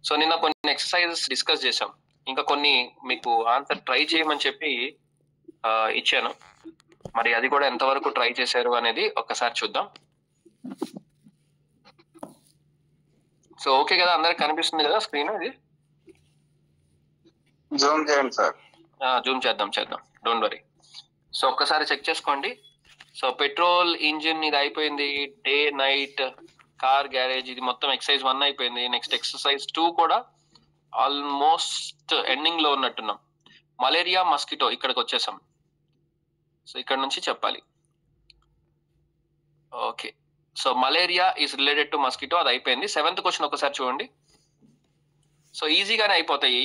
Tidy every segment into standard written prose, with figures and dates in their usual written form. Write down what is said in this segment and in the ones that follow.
So నిన్న కొన్ని exercises discuss చేసాం, ఇంకా కొన్ని మీకు ఆన్సర్ ట్రై చేయమని చెప్పి ఇచ్చాను. మరి అది కూడా ఎంతవరకు ట్రై చేశారు అనేది ఒక్కసారి చూద్దాం. సో ఓకే కదా, అందరికి కనిపిస్తుంది కదా స్క్రీన్? ఇది జూమ్ చేయండి సార్. జూమ్ చేద్దాం, డోంట్ వరీ. సో ఒక్కసారి చెక్ చేసుకోండి. సో పెట్రోల్ ఇంజిన్ ఇది అయిపోయింది, డే నైట్ కార్ గ్యారేజ్ ఇది మొత్తం ఎక్సర్సైజ్ 1 అయిపోయింది. నెక్స్ట్ ఎక్సర్సైజ్ 2 కూడా ఆల్మోస్ట్ ఎండింగ్ లో ఉన్నట్టున్నాం. మలేరియా మస్కిటో ఇక్కడికి వచ్చేసాం. సో ఇక్కడ నుంచి చెప్పాలి. Okay, so malaria is related to mosquito, అది అయిపోయింది. 7th క్వశ్చన్ ఒకసారి చూడండి. సో ఈజీగానే అయిపోతాయి.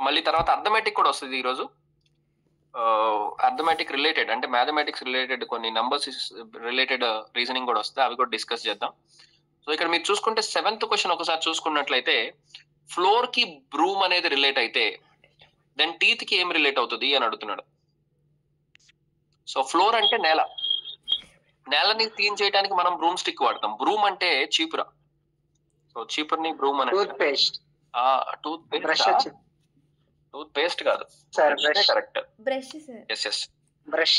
మళ్ళీ తర్వాత అర్థమెటిక్ కూడా వస్తుంది ఈరోజు. అర్థమెటిక్ రిలేటెడ్ అంటే మ్యాథమెటిక్స్ రిలేటెడ్ కొన్ని నంబర్స్ రిలేటెడ్ రీజనింగ్ కూడా వస్తాయి, అవి కూడా డిస్కస్ చేద్దాం. సో ఇక్కడ మీరు చూసుకుంటే 7th క్వశ్చన్ ఒకసారి చూసుకున్నట్లయితే, ఫ్లోర్ కి బ్రూమ్ అనేది రిలేట్ అయితే దెన్ టీత్ కి ఏం రిలేట్ అవుతుంది అని అడుగుతున్నాడు. సో ఫ్లోర్ అంటే నేల, నేలని క్లీన్ చేయడానికి మనం బ్రూమ్ స్టిక్ వాడతాం. బ్రూమ్ అంటే చీపుర. సో చీపుర్ ని బ్రూమ్ అని. టూత్ పేస్ట్ టూత్ పేస్ట్ కాదు, correct. Brush sir. Yes brush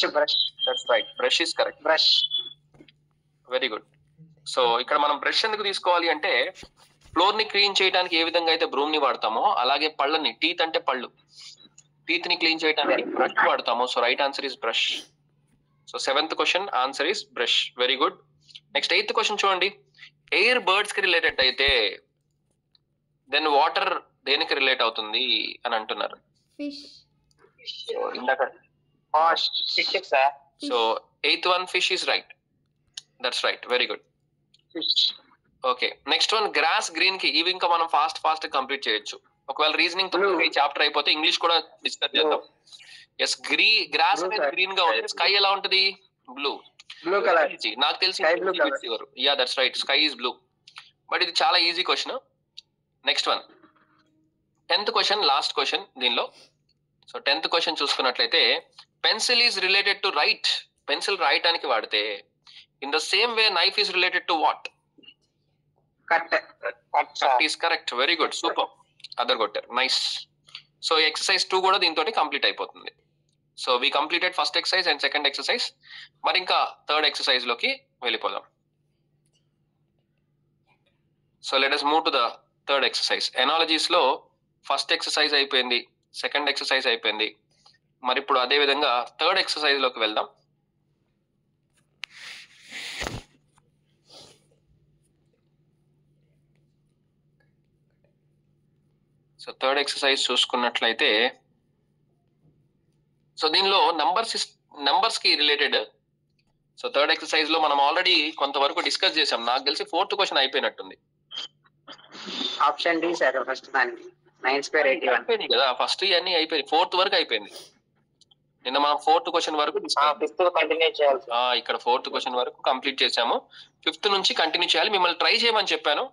that's right, brush is correct. Brush very good. So ఇక్కడ మనం బ్రష్ ఎందుకు తీసుకోవాలి అంటే, ఫ్లోర్ ని క్లీన్ చేయడానికి ఏ విధంగా అయితే బ్రూమ్ ని వాడతామో అలాగే పళ్ళని, టీత్ అంటే పళ్ళు, టీత్ ని క్లీన్ చేయడానికి బ్రష్ వాడతాము. So right answer is brush. So 7th question answer is brush. Very good. Next 8th question చూడండి. ఎయిర్ బర్డ్స్ కి రిలేటెడ్ అయితే దెన్ వాటర్ దేనికి రిలేట్ అవుతుంది అని అంటున్నారు. ఫిష్. సో ఇందాక so 8th one fish is right. That's right, very good. Okay, next one gross green కి. ఇవి ఇంకా మనం ఫాస్ట్ కంప్లీట్ చేయొచ్చు. ఒకవేళ రీజనింగ్ చాప్టర్ అయిపోతే ఇంగ్లీష్ కూడా డిస్కస్ చేద్దాం. ఎస్, గ్రాస్ అనేది గ్రీన్ గా ఉంది. స్కై ఎలా ఉంటది? Blue colour. నాకు తెలిసి yeah that's right, sky is blue. But ఇది చాలా easy question. Next one 10th question, last question దీనిలో. సో 10th క్వశ్చన్ చూసుకున్నట్లయితే, pencil is related to write. Pencil రాయటానికి వాడితే, in the same way knife is related to what? Cut is correct. Very good, super, అదర్ కొట్టారు, nice. So exercise 2 కూడా దీంతో complete అయిపోతుంది. So we completed first exercise and second exercise. మరి ఇంకా third exercise లోకి వెళ్ళిపోదాం. So let us move to the third exercise. Analogies లో ఫస్ట్ ఎక్సర్సైజ్ అయిపోయింది, సెకండ్ ఎక్సర్సైజ్ అయిపోయింది. మరి ఇప్పుడు అదే విధంగా థర్డ్ ఎక్సర్సైజ్ లోకి వెళ్దాం. సో థర్డ్ ఎక్సర్సైజ్ చూసుకున్నట్లయితే, సో దీనిలో నంబర్స్ కి రిలేటెడ్. సో థర్డ్ ఎక్సర్సైజ్ లో మనం ఆల్రెడీ కొంతవరకు డిస్కస్ చేసాం. నాకు తెలిసి 4th క్వశ్చన్ అయిపోయినట్టుంది. Option D sir. ఫస్ట్ దానికి 9² 81 అయిపోయింది కదా, ఫస్ట్ ఇవన్నీ అయిపోయింది. 4th వరకు అయిపోయింది. నిన్న మనం 4th క్వశ్చన్ వరకు కంటిన్యూ చేయాలి. ఇక్కడ 4th క్వశ్చన్ వరకు కంప్లీట్ చేసాము. 5th నుంచి కంటిన్యూ చేయాలి. మిమ్మల్ని ట్రై చేయమని చెప్పాను.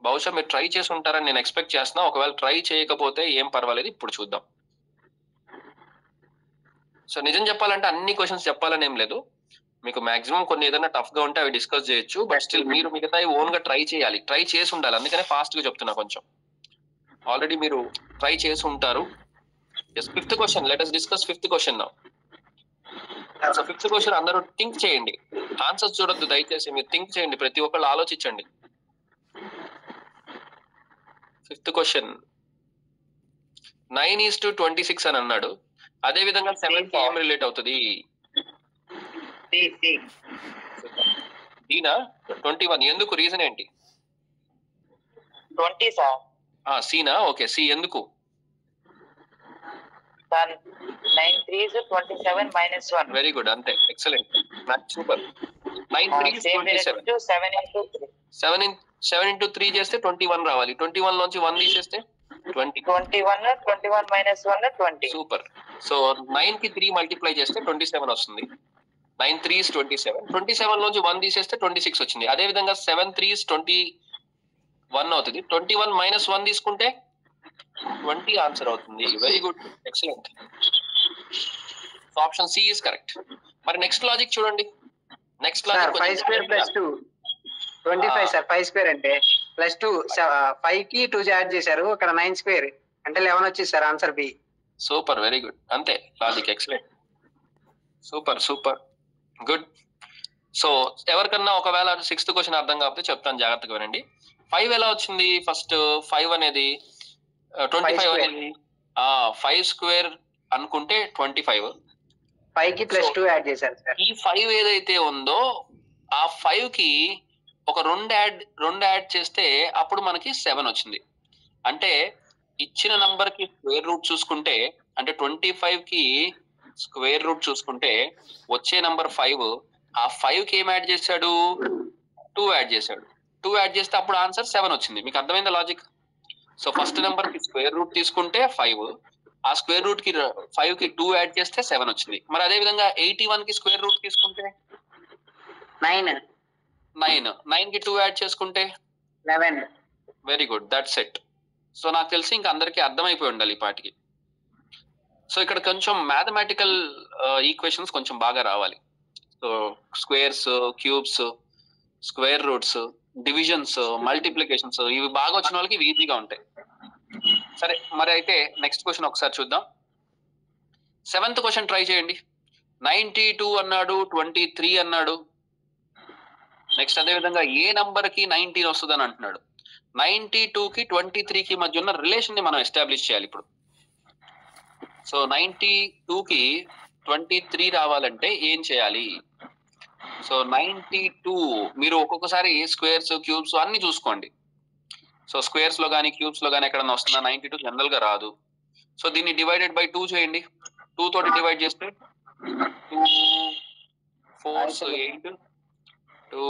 బహుశా మీరు ట్రై చేసి ఉంటారని నేను ఎక్స్పెక్ట్ చేస్తున్నా. ఒకవేళ ట్రై చేయకపోతే ఏం పర్వాలేదు, ఇప్పుడు చూద్దాం. సో నిజం చెప్పాలంటే అన్ని క్వశ్చన్స్ చెప్పాలని ఏం లేదు. మీకు మాక్సిమం కొన్ని ఏదైనా టఫ్ గా ఉంటే అవి డిస్కస్ చేయొచ్చు. బట్ స్టిల్ మీరు మిగతా ఓన్ గా ట్రై చేయాలి, ట్రై చేసి ఉండాలి. అందుకనే ఫాస్ట్ గా చెప్తున్నా. కొంచెం ఆల్రెడీ మీరు ట్రై చేసి ఉంటారు. 5th question, let us discuss 5th question now. So 5th question అందరూ థింక్ చేయండి, ఆన్సర్స్ చూడొద్దు దయచేసి. మీరు థింక్ చేయండి, ప్రతి ఒక్కళ్ళు ఆలోచించండి. 5th క్వశ్చన్ 9:26 అని అన్నాడు. అదే విధంగా 7 కి ఏం రిలేట్ అవుతుంది? డీనా 21. ఎందుకు? రీజన్ ఏంటి? 20 సార్. సీనా? ఓకే, సి ఎందుకు? 9 3s 27 -1. వెరీ గుడ్, అంతే, ఎక్సలెంట్, సూపర్. 9 3s 27. 7 into 3 చేస్తే 21 రావాలి. 21 లోంచి 1 తీసేస్తే 20. 21 -1 20. సూపర్. సో 9 కి 3 మల్టిప్లై చేస్తే 27 వస్తుంది. 9 3s 27. 27 లోంచి 1 తీసేస్తే 26 వచ్చింది. అదే విధంగా 7 3s 21 అవుతుంది. 21 - 1 తీసుకుంటే 20 ఆన్సర్ అవుతుంది. Very good, excellent. Option C is correct. మరి నెక్స్ట్ లాజిక్ చూడండి. Next logic 5² + 2 25 sir. 5² అంటే +2 5 కి 2 యాడ్ చేశారు, ఇక్కడ 9 స్క్వేర్ అంటే 11 వచ్చింది sir, answer B. Super, very good. అంతే, logic excellent. Super super good. So ఎవరికన్నా ఒకవేళ 6th క్వశ్చన్ అర్థం కాకపోతే చెప్తాను, జాగ్రత్తగా వినండి. 5 ఎలా వచ్చింది? ఫస్ట్ 5 అనేది 25 అనేది 5 స్క్వేర్ అనుకుంటే 25. 5 కి +2 యాడ్ చేశారు సార్. ఈ 5 ఏదైతే ఉందో ఆ 5 కి ఒక 2 యాడ్ చేస్తే అప్పుడు మనకి 7 వచ్చింది. అంటే ఇచ్చిన నంబర్ కి స్క్వేర్ రూట్ చూసుకుంటే, అంటే 25 కి స్క్వేర్ రూట్ చూసుకుంటే వచ్చే నంబర్ 5. ఆ 5 కి ఏం యాడ్ చేశాడు? 2 యాడ్ చేశాడు. 2 యాడ్ చేస్తే అప్పుడు ఆన్సర్ 7 వచ్చింది. మీకు అర్థమైందా లాజిక్? సో ఫస్ట్ నెంబర్ కి స్క్వేర్ రూట్ తీసుకుంటే 5, ఆ స్క్వేర్ రూట్ కి 5 కి 2 యాడ్ చేస్తే 7 వచ్చింది. మరి అదే విధంగా 81 కి స్క్వేర్ రూట్ తీసుకుంటే 9 కి 2 యాడ్ చేసుకుంటే 11. Very good, that's it. So నాకు తెలిసి ఇంకా అందరికీ అర్థమైపోయి ఉండాలి ఈ పాటికి. సో ఇక్కడ కొంచెం మ్యాథమెటికల్ ఈక్వేషన్స్ కొంచెం బాగా రావాలి. So squares, cubes, square roots, divisions, multiplications, ఇవి బాగా వచ్చిన వాళ్ళకి ఇవి ఈజీగా ఉంటాయి. సరే, మరి అయితే నెక్స్ట్ క్వశ్చన్ ఒకసారి చూద్దాం. 7th క్వశ్చన్ ట్రై చేయండి. 92 అన్నాడు, 23 అన్నాడు. నెక్స్ట్ అదే విధంగా ఏ నంబర్ కి 19 వస్తుందని అంటున్నాడు. 92 కి 23 కి మధ్య ఉన్న రిలేషన్ ని మనం ఎస్టాబ్లిష్ చేయాలి ఇప్పుడు. సో 92 కి 23 రావాలంటే ఏం చేయాలి? సో 92 మీరు ఒక్కొక్కసారి స్క్వేర్స్, క్యూబ్స్ అన్ని చూసుకోండి. సో స్క్వేర్స్ లో కానీ క్యూబ్స్ లో కానీ ఎక్కడన్నా వస్తుందా? 92 జనరల్ గా రాదు. సో దీన్ని డివైడెడ్ బై 2 చేయండి. 2 తోటి డివైడ్ చేస్తే 2 4 8 2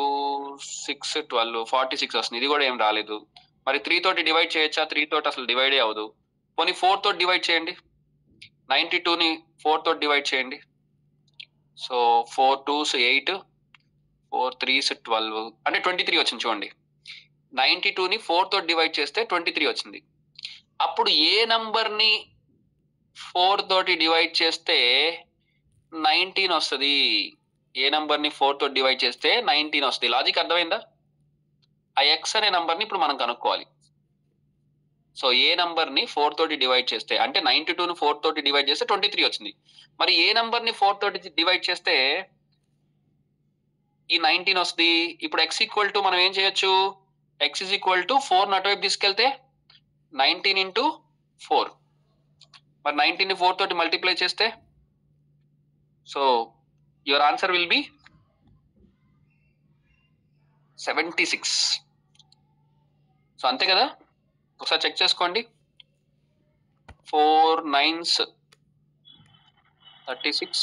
6 12 46 వస్తుంది. ఇది కూడా ఏం రాలేదు. మరి 3 తోటి డివైడ్ చేయొచ్చా? 3 తోటి అసలు డివైడే అవ్వదు. పోనీ 4 తోటి డివైడ్ చేయండి. 92 ని 4 తోటి డివైడ్ చేయండి. సో 4 2s 8 4 3s 12 అంటే 23 వచ్చింది చూడండి. 92 ని 4 తోటి డివైడ్ చేస్తే 23 వచ్చింది. అప్పుడు ఏ నంబర్ ని 4 తోటి డివైడ్ చేస్తే 19 వస్తుంది? ఏ నంబర్ ని 4 తోటి డివైడ్ చేస్తే 19 వస్తుంది. లాజిక్ అర్థమైందా? ఆ ఎక్స్ అనే నంబర్ ని ఇప్పుడు మనం కనుక్కోవాలి. సో ఏ నంబర్ ని 4 తోటి డివైడ్ చేస్తే, అంటే 92 ని 4 తోటి డివైడ్ చేస్తే 23 వచ్చింది. మరి ఏ నంబర్ ని 4 తోటి డివైడ్ చేస్తే ఈ 19 వస్తుంది? ఇప్పుడు ఎక్స్ ఈక్వల్ టు మనం ఏం చేయొచ్చు? ఎక్స్ ఇస్ ఈక్వల్ టు 4 అటువైపు తీసుకెళ్తే 19 ఇంటూ 4. మరి 19 ని 4 తోటి మల్టిప్లై చేస్తే so your answer will be 76. So అంతే కదా? ఒకసారి చెక్ చేసుకోండి. 4 9s 36,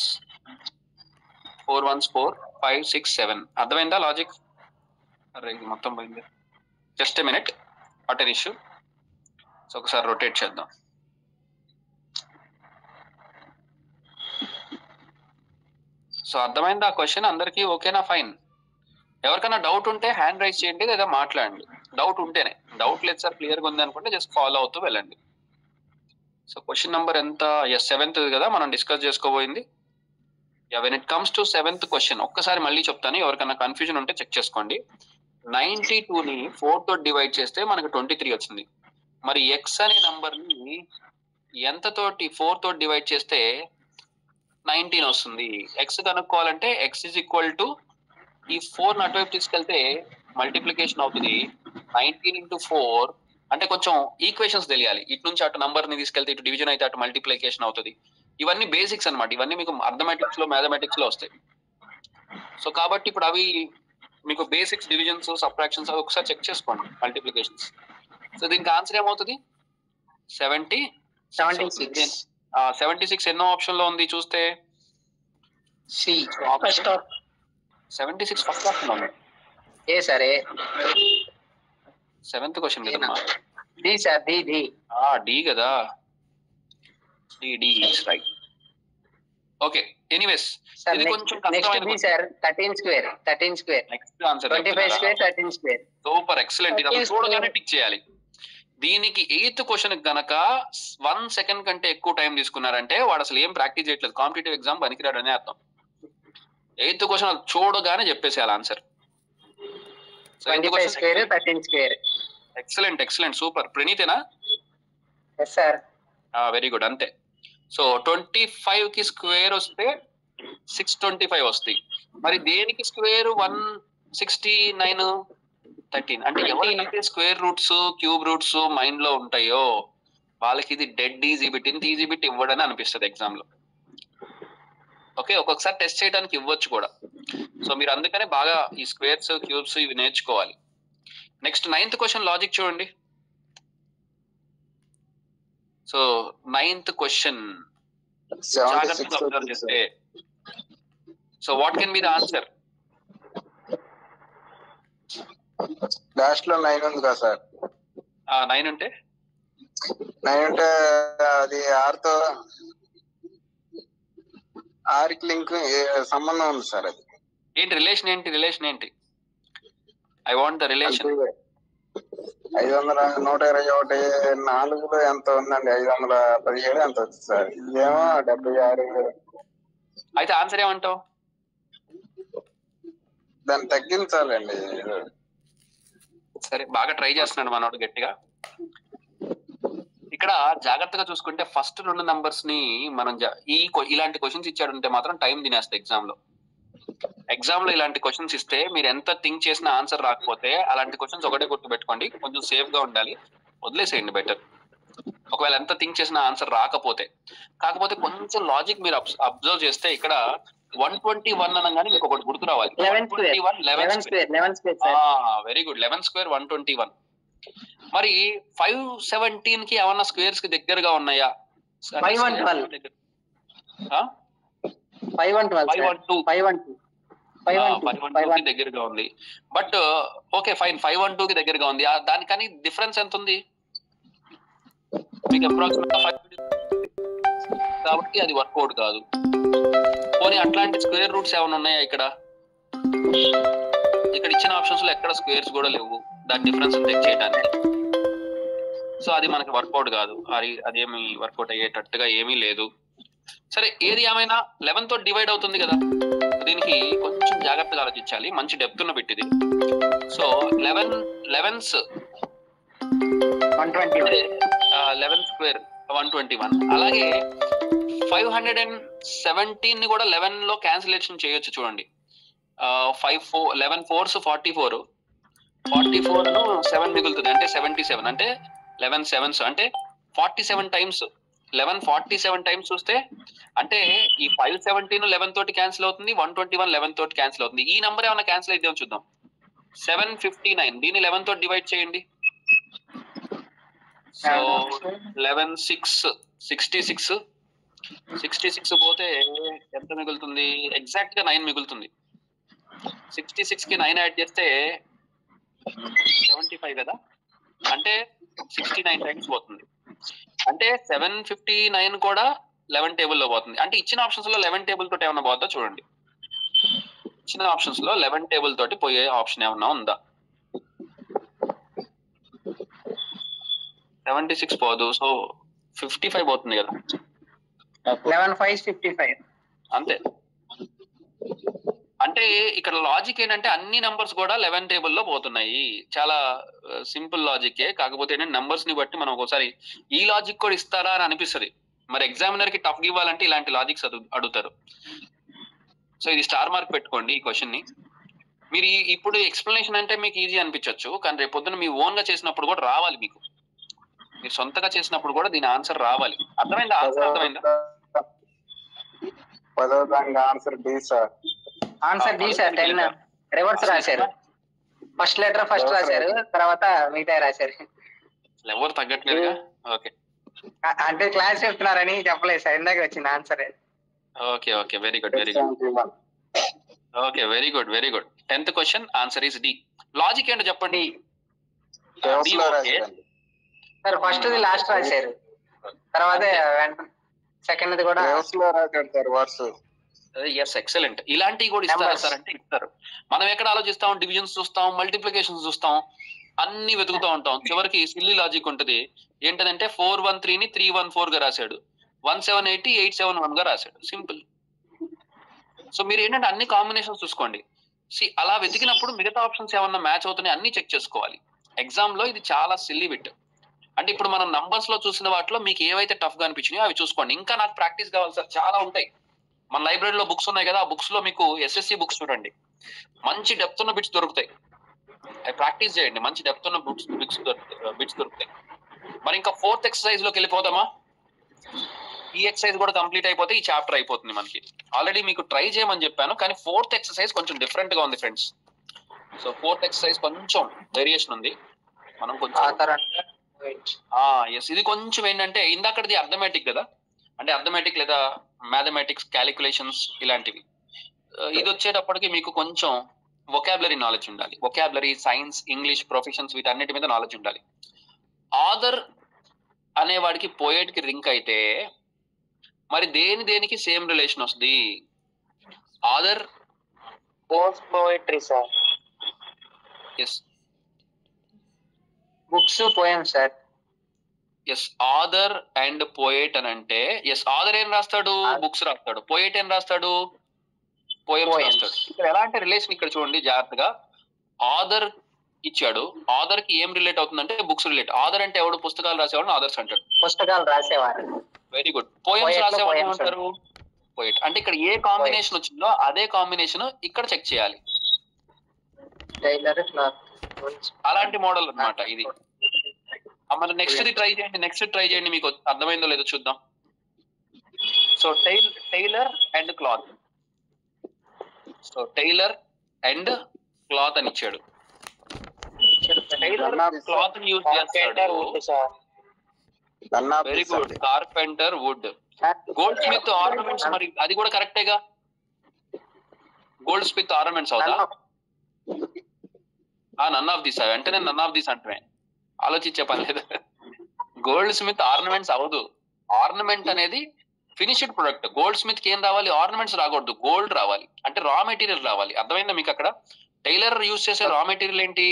4 1s 4, 5 6 7. అర్థమైందా లాజిక్? అరే ఇది మొత్తం పోయింది. Just a minute, what an issue. So ఒకసారి రొటేట్ చేద్దాం. సో అర్థమైందా క్వశ్చన్ అందరికీ? ఓకేనా? ఫైన్. ఎవరికైనా డౌట్ ఉంటే హ్యాండ్ రైజ్ చేయండి లేదా మాట్లాడండి. డౌట్ ఉంటేనే. డౌట్ లేదు సార్, క్లియర్గా ఉంది అనుకుంటే జస్ట్ ఫాలో అవుతూ వెళ్ళండి. సో క్వశ్చన్ నెంబర్ ఎంత? 7th కదా మనం డిస్కస్ చేసుకోబోయింది. When it comes to 7th question ఒక్కసారి మళ్ళీ చెప్తాను, ఎవరికైనా కన్ఫ్యూజన్ ఉంటే చెక్ చేసుకోండి. 92 ని 4 తో డివైడ్ చేస్తే మనకు 23 వచ్చింది. మరి ఎక్స్ అనే నంబర్ ని ఎంత తోటి 4 తో డివైడ్ చేస్తే 19 వస్తుంది? ఎక్స్ కనుక్కోవాలంటే ఎక్స్ ఇస్ ఈక్వల్ టు ఈ 4 అటువైపు తీసుకెళ్తే మల్టిప్లికేషన్ అవుతుంది. 19 ఇంటూ 4 అంటే కొంచెం ఈక్వేషన్స్ తెలియాలి. ఇటు నుంచి అటు నంబర్ ని తీసుకెళ్తే ఇటు డివిజన్ అయితే అటు మల్టిప్లికేషన్ అవుతుంది. ఇవన్నీ బేసిక్స్ అన్నమాట. ఇవన్నీ మీకు అర్థమెటిక్స్ లో, మ్యాథమెటిక్స్ లో వస్తాయి. సో కాబట్టి ఇప్పుడు అవి మీకు బేసిక్స్, డివిజన్స్, సబ్ట్రాక్షన్స్ అవి ఒకసారి చెక్ చేసుకోండి, మల్టిప్లికేషన్స్. సో దీనికి ఆన్సర్ ఏమవుతుంది? 76. 76 ఎన్నో ఆప్షన్ లో ఉంది చూస్తే? సి. 76 ఫస్ట్ ఆప్షన్ ఉంది. ఏ సరే 7th క్వశ్చన్ కదమ్మా. D sir, D D. D కదా? D is right. Okay, anyways ఇది కొంచెం కష్టమైన sir. 13 square. Next answer 25 square 13 square. Super, excellent. ఇది అసలు చూడగానే టిక్ చేయాలి. దీనికి 8th క్వశ్చన్ గనక 1 సెకండ్ కంటే ఎక్కువ టైం తీసుకున్నారంటే వాడు అసలు ఏం ప్రాక్టీస్ చేయట్లేదు, కాంపిటేటివ్ ఎగ్జామ్ పనికిరాడు అనే అర్థం. 8th క్వశ్చన్ చూడగానే చెప్పేసేయాలి answer. 25 square 13 square. Excellent excellent super. ప్రణీతేనా? Yes sir. Very good. అంతే. సో 25 కి స్క్వేర్ వస్తే 625 వస్తాయి. మరి దేనికి స్క్వేర్ 169 13? అంటే ఎవరైతే square roots cube roots mind లో ఉంటాయో వాళ్ళకి ఇది డెడ్ ఈజీ బిట్, ఇంత ఈజీ బిట్ ఇవ్వడని అనిపిస్తుంది ఎగ్జామ్ లో. ఓకే, ఒక్కొక్కసారి టెస్ట్ చేయడానికి ఇవ్వచ్చు కూడా. సో మీరు అందుకనే బాగా ఈ స్క్వేర్స్ క్యూబ్స్ ఇవి నేర్చుకోవాలి. నెక్స్ట్ 9th క్వశ్చన్ లాజిక్ చూడండి. సో 9th క్వశ్చన్ జాగ్రత్తగా అబ్జర్వ్ చేస్తే, so what can be the answer? Last లో 9 ఉంది కదా సార్. 9 ఉంటే 9 ఉంటే అది ఆర్తో ఆర్కి లింక్ సంబంధం ఉంది సార్. అది ఏంటి రిలేషన్? రిలేషన్ ఏంటి? I want the relation. 500 121 4లో ఎంత ఉందండి? 517 ఎంత వచ్చింది సార్. ఇదేమో 76. అయితే ఆన్సర్ ఏమంటావు? దాన్ని తగ్గించాలండి. సరే, బాగా ట్రై చేస్తున్నాడు మనోడు గట్టిగా. ఇక్కడ జాగ్రత్తగా చూసుకుంటే ఫస్ట్ 2 నంబర్స్ ని మనం ఇలాంటి క్వశ్చన్స్ ఇచ్చాడంటే మాత్రం టైం తినేస్తాయి ఎగ్జామ్ లో. ఇలాంటి క్వశ్చన్స్ ఇస్తే మీరు ఎంత థింక్ చేసినా ఆన్సర్ రాకపోతే అలాంటి క్వశ్చన్స్ ఒకటే గుర్తు పెట్టుకోండి, కొంచెం సేఫ్ గా ఉండాలి, వదిలేసేయండి బెటర్. ఒకవేళ ఎంత థింక్ చేసినా ఆన్సర్ రాకపోతే. కాకపోతే కొంచెం లాజిక్ మీరు అబ్జర్వ్ చేస్తే ఇక్కడ 121 అనగానే మీకు ఒకటి గుర్తు రావాలి. 11 వెరీ గుడ్. 11 స్క్వేర్ 121. మరి 517 కి ఏమన్నా స్క్వేర్స్ కి దగ్గరగా ఉన్నాయా? 512 కి దగ్గరగా ఉంది. బట్ ఓకే ఫైన్, 512 కి దగ్గరగా ఉంది. దానికని డిఫరెన్స్ ఎంత ఉంది మీకు? అప్రాక్సిమేట్ 5 కాబట్టి అది వర్కౌట్ కాదు. పోనీ అట్లాంటి స్క్వేర్ రూట్స్ ఏమైనా ఉన్నాయా ఇక్కడ? ఇచ్చిన ఆప్షన్స్ లో ఎక్కడ స్క్వేర్స్ కూడా లేవు దాని డిఫరెన్స్ చెక్ చేయడానికి. సో అది మనకి వర్కౌట్ కాదు, అదేమి వర్కౌట్ అయ్యేటట్టుగా ఏమీ లేదు. సరే, ఏది ఏమైనా 11 తో డివైడ్ అవుతుంది కదా, దీనికి కొంచెం జాగ్రత్తగా ఆలోచించాలి. మంచి డెప్త్ ఉన్న పెట్టింది. So 11 square 121. అలాగే 517 ని కూడా 11 లో క్యాన్సిలేషన్ చేయొచ్చు. చూడండి, 11 4s 44, 7 మిగులుతుంది అంటే 77, అంటే 11 7s అంటే 47 టైమ్స్. 11 47 టైమ్స్ చూస్తే అంటే ఈ 517 11 తోటి క్యాన్సిల్ అవుతుంది, 121 11 తోటి క్యాన్సిల్ అవుతుంది. ఈ నంబర్ ఏమైనా క్యాన్సిల్ అయితే చూద్దాం. 759 దీన్ని 11 తోటి డివైడ్ చేయండి. సో 11 6 66 పోతే ఎంత మిగులుతుంది? ఎగ్జాక్ట్ గా 9 మిగులుతుంది. 66 కి 9 యాడ్ చేస్తే 75 కదా, అంటే 69 టైమ్స్ పోతుంది. అంటే 759 కూడా 11 టేబుల్ లో పోతుంది. అంటే ఇచ్చిన ఆప్షన్స్ లో 11 టేబుల్ తోటి ఏమన్నా పోతుందో చూడండి. ఇచ్చిన ఆప్షన్స్ లో 11 టేబుల్ తోటి పోయే ఆప్షన్ ఏమన్నా ఉందా? 76 పోదు, సో 55 పోతుంది కదా. 11 5 55 అంతే. అంటే ఇక్కడ లాజిక్ ఏంటంటే అన్ని నంబర్స్ కూడా 11 టేబుల్లో పోతున్నాయి. చాలా సింపుల్ లాజికే. కాకపోతే నంబర్స్ ని బట్టి మనం ఒకసారి ఈ లాజిక్ కూడా ఇస్తారా అని అనిపిస్తుంది. మరి ఎగ్జామినర్ కి టఫ్ ఇవ్వాలంటే ఇలాంటి లాజిక్స్ అడుగుతారు. సో ఇది స్టార్ మార్క్ పెట్టుకోండి ఈ క్వశ్చన్ ని. మీరు ఇప్పుడు ఎక్స్ప్లెనేషన్ అంటే మీకు ఈజీ అనిపించవచ్చు, కానీ రేపు పొద్దున మీ ఓన్ గా చేసినప్పుడు కూడా రావాలి. మీకు మీరు సొంతగా చేసినప్పుడు కూడా దీని ఆన్సర్ రావాలి. అర్థమైందా? ఆన్సర్ అర్థమైందా? Answer D sir. Answer D sir. 10 reverse రాశారు. ఫస్ట్ లెటర్ ఫస్ట్ రాశారు, తర్వాత మిగతా రాశారు. ఎవరు తగ్గట్లేదుగా. ఓకే, అంటే క్లాస్ చెప్తున్నారని చెప్పలేదు సార్, ఇందాక వచ్చింది answer. Okay okay, very good very good. Okay, very good very good. 10th question answer is D. Logic ఏంటో చెప్పండి. సార్ ఫస్ట్ లాస్ట్ రాశారు, తర్వాత సెకండ్ కూడా ఎస్, ఎక్సలెంట్. ఇలాంటివి కూడా ఇస్తారు సార్ అంటే ఇస్తారు. మనం ఎక్కడ ఆలోచిస్తాం? డివిజన్స్ చూస్తాం, మల్టిప్లికేషన్స్ చూస్తాం, అన్ని వెతుకుతూ ఉంటాం. చివరికి సిల్లీ లాజిక్ ఉంటుంది. ఏంటంటే 413 ని 314 గా రాశాడు, 178 871 గా రాశాడు. సింపుల్. సో మీరు ఏంటంటే అన్ని కాంబినేషన్స్ చూసుకోండి. అలా వెతికినప్పుడు మిగతా ఆప్షన్స్ ఏమన్నా మ్యాచ్ అవుతున్నాయి అన్ని చెక్ చేసుకోవాలి. ఎగ్జామ్ లో ఇది చాలా సిల్లీ బిట్. అంటే ఇప్పుడు మనం నంబర్స్ లో చూసిన వాటిలో మీకు ఏవైతే టఫ్ గా అనిపించినాయో అవి చూసుకోండి. ఇంకా నాకు ప్రాక్టీస్ కావాలి సార్, చాలా ఉంటాయి. మన లైబ్రరీలో బుక్స్ ఉన్నాయి కదా, ఆ బుక్స్ లో మీకు ఎస్ఎస్సి బుక్స్ చూడండి, మంచి డెప్త్ ఉన్న బిట్స్ దొరుకుతాయి. అవి ప్రాక్టీస్ చేయండి, మంచి డెప్త్ ఉన్న బిట్స్ దొరుకుతాయి. మరి ఇంకా 4th ఎక్సర్సైజ్ లోకి వెళ్ళిపోదామా? ఈ ఎక్సర్సైజ్ కూడా కంప్లీట్ అయిపోతే ఈ చాప్టర్ అయిపోతుంది మనకి. ఆల్రెడీ మీకు ట్రై చేయమని చెప్పాను, కానీ 4th ఎక్సర్సైజ్ కొంచెం డిఫరెంట్ గా ఉంది ఫ్రెండ్స్. సో 4th ఎక్సర్సైజ్ కొంచెం వేరియేషన్ ఉంది. మనం కొంచెం ఎస్, ఇది కొంచెం ఏంటంటే ఇందాకటిది అర్థమెటిక్ కదా, అంటే అర్థమెటిక్ లేదా మ్యాథమెటిక్స్ క్యాలిక్యులేషన్స్ ఇలాంటివి. ఇది వచ్చేటప్పటికి మీకు కొంచెం వొకాబులరీ నాలెడ్జ్ ఉండాలి. వొకాబులరీ, సైన్స్, ఇంగ్లీష్, ప్రొఫెషన్స్ వీటన్నిటి మీద నాలెడ్జ్ ఉండాలి. ఆథర్ అనేవాడికి పోయెట్ కి లింక్ అయితే మరి దేనికి సేమ్ రిలేషన్ వస్తుంది? Author poetry sir. Yes books, poem sir. Yes, author and poet అని అంటే ఎస్, ఆథర్ ఏం రాస్తాడు? బుక్స్ రాస్తాడు. పోయెట్ ఏం రాస్తాడు? పోయమ్స్ రాస్తాడు. ఇక్కడ ఎలాంటి రిలేషన్ ఇక్కడ చూడండి జాగ్రత్తగా. ఆథర్ ఇచ్చాడు, ఆథర్ కి ఏం రిలేట్ అవుతుందంటే బుక్స్ రిలేట్. ఆథర్ అంటే ఎవడు? పుస్తకాలు రాసేవాడు ఆథర్స్ అంటాడు. పుస్తకాలు రాసేవారు. Very good. పోయమ్స్ రాసేవాడు ఏమంటారు? పోయెట్. అంటే ఇక్కడ ఏ కాంబినేషన్ వచ్చిందో అదే కాంబినేషన్ ఇక్కడ చెక్ చేయాలి. అలాంటి మోడల్ అన్నమాట ఇది. మరి నెక్స్ట్ ట్రై చేయండి, మీకు అర్థమైందో లేదో చూద్దాం. So tailor and cloth. So tailor and cloth అని ఇచ్చాడు. టైలర్ క్లాత్ ని యూజ్ చేస్తాడు. Very good. Carpenter wood. Goldsmith ornaments, మరి అది కూడా కరెక్టేగా. గోల్డ్ స్మిత్ ఆర్నమెంట్స్ అవుతా? None of this. అంటే నేను నన్ ఆఫ్ దిస్ అంటే ఆలోచించే పని లేదు. గోల్డ్ స్మిత్ ఆర్నమెంట్స్ అవదు. ఆర్నమెంట్ అనేది ఫినిష్డ్ ప్రొడక్ట్. గోల్డ్ స్మిత్ కి ఏం రావాలి? ఆర్నమెంట్స్ రాకూడదు, గోల్డ్ రావాలి. అంటే రా మెటీరియల్ రావాలి. అర్థమైందా మీకు? అక్కడ టైలర్ యూజ్ చేసే రా మెటీరియల్ ఏంటి?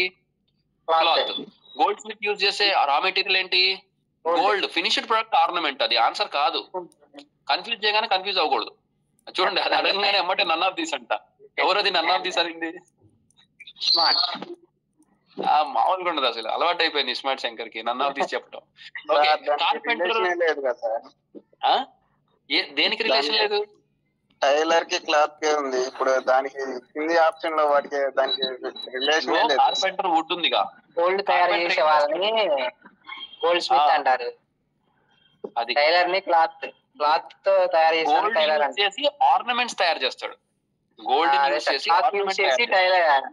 క్లాత్. గోల్డ్ స్మిత్ యూజ్ చేసే రా మెటీరియల్ ఏంటి? గోల్డ్. Finished product ornament. అది ఆన్సర్ కాదు. కన్ఫ్యూజ్ చేయగానే కన్ఫ్యూజ్ అవ్వకూడదు. చూడండి, అది అడగగానే ఎమ్మటే నన్ ఆఫ్ దిస్ అంట. ఎవరది నన్ ఆఫ్ దిస్ అనింది? స్మార్ట్. మామూలుగా ఉండదు అసలు. అలవాటు అయిపోయింది స్మార్ట్ శంకర్ కి నన్ ఆఫ్ దిస్ చెప్పడం. కార్పెంటర్ లేదు కదా సార్. దేనికి రిలేషన్ లేదు? టైలర్ కి క్లాత్ కి ఉంది. ఇప్పుడు దానికి కింది ఆప్షన్ లో వాటికి దానికి రిలేషన్ లేదు. కార్పెంటర్ వుడ్ ఉందిగా. గోల్డ్ తయారు చేసే వాళ్ళని గోల్డ్ స్మిత్ అంటారు. అది టైలర్ ని క్లాత్ తో తయారు చేసే టైలర్ యూజ్ చేసి ఆర్నమెంట్స్ తయారు చేస్తాడు. గోల్డ్ యూజ్ చేసి టైలర్.